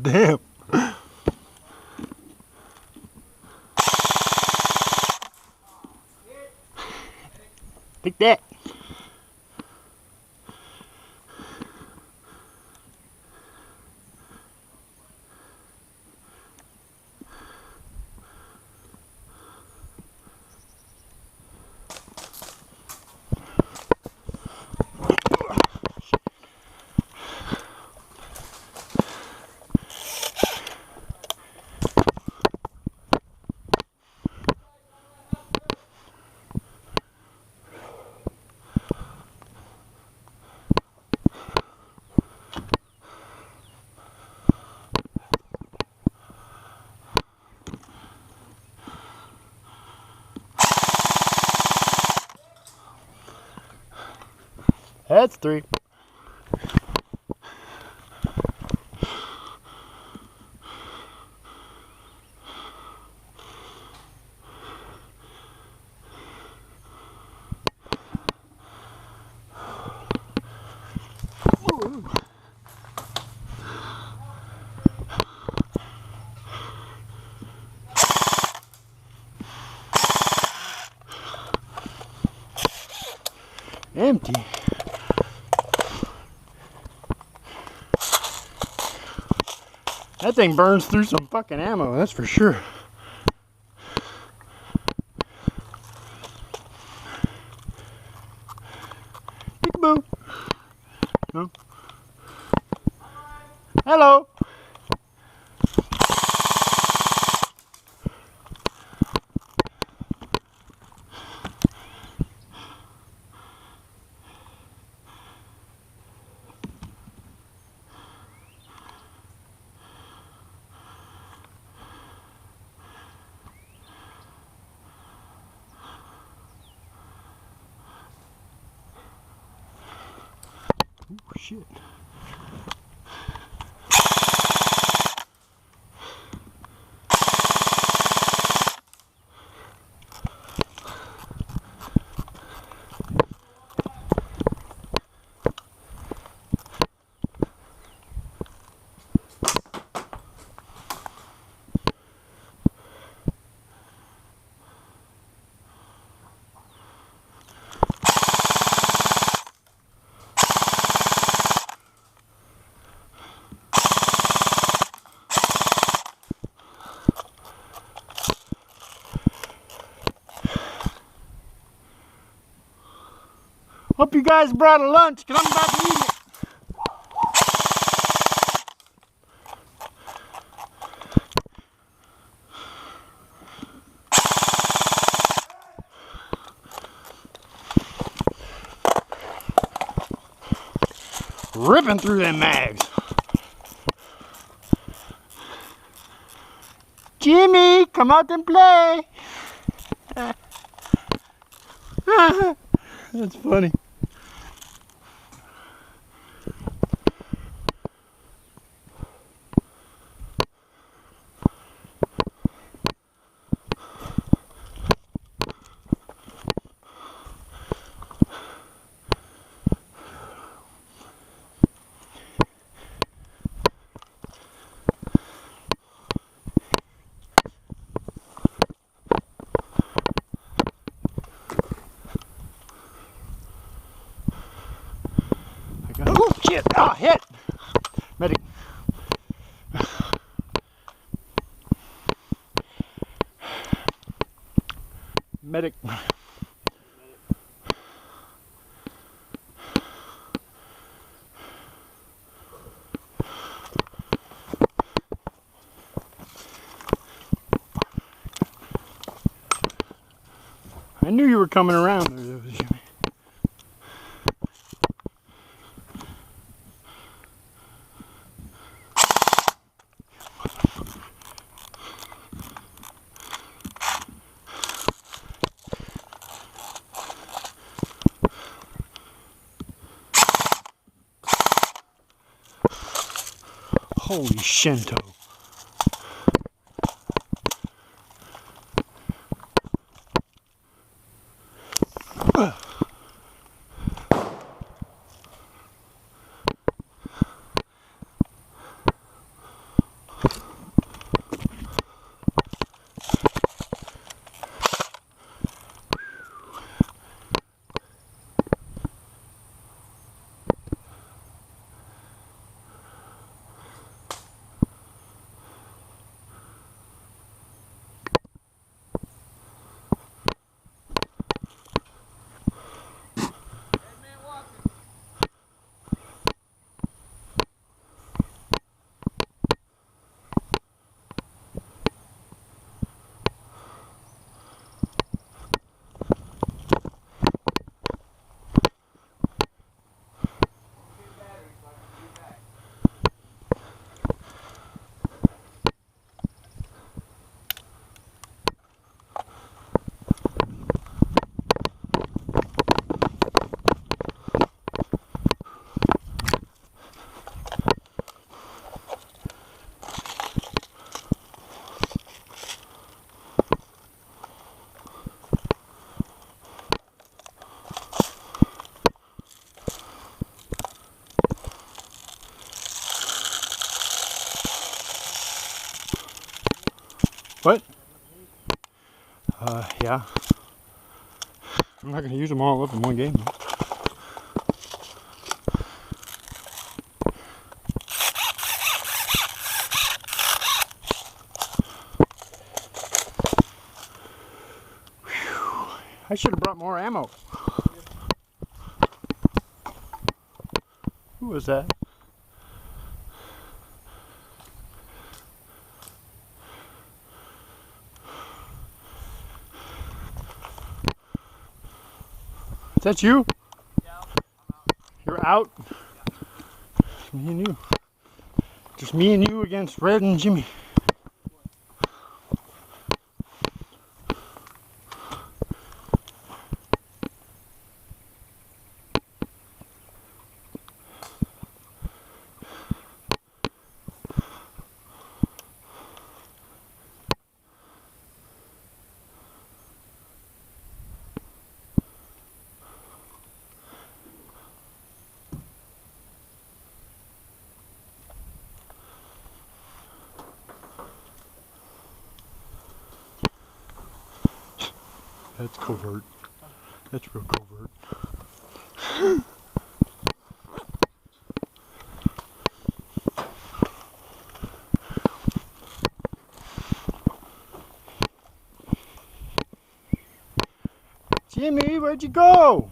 Damn. Take that. That's 3. Empty. That thing burns through some fucking ammo, that's for sure. Peekaboo. No. Hello. Oh shit. Hope you guys brought a lunch, because I'm about to eat it. Ripping through them mags. Jimmy, come out and play. That's funny. Oh shit! Ah, hit! Medic. Medic. I knew you were coming around there, Jimmy. Holy Shinto. What? Yeah. I'm not gonna use them all up in one game though. I should have brought more ammo. Who was that? Is that you? Yeah, I'm out. You're out? Yeah. Me and you. Just me and you against Red and Jimmy. That's covert. That's real covert. Jimmy, where'd you go?